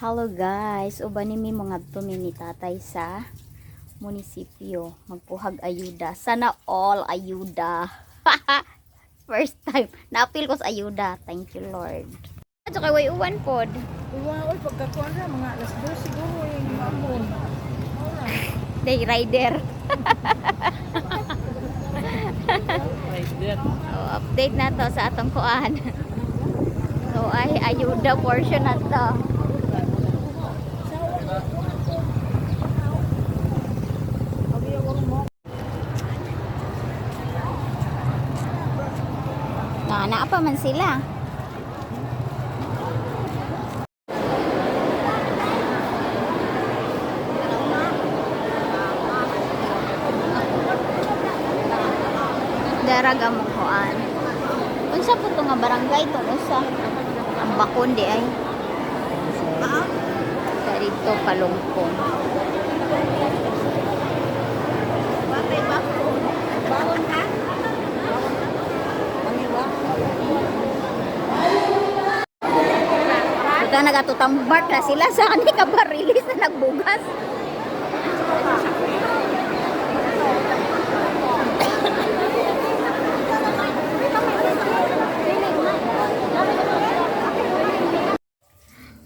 Hello guys, uban nimi mga tumi ni tatay sa munisipyo magpuhag ayuda. Sana all ayuda. First time naapil ko sa ayuda. Thank you Lord. At kay way uwan pod. Uy, pagkakuan ra mga alas 2 siguro yung mamon. Day rider. Rider. Oh, update na to sa atong kuan. So ay ayuda portion na to. Naa pa man sila. Daraga mo kuan. Unsa po to nga barangay to usa? Ang bakon di ay. Dito Kalungkong. Bakay bakon. Bakon ha? Ito nagatutambak na sila sa kanila kabarilis na nagbugas.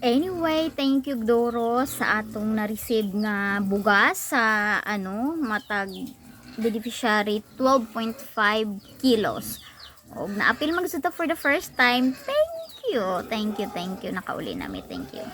Anyway, thank you Doro sa atong na-receive nga bugas sa matag beneficiary 12.5 kilos. Og naapil magsuta for the first time. Thank you. Nakauli nami. Thank you.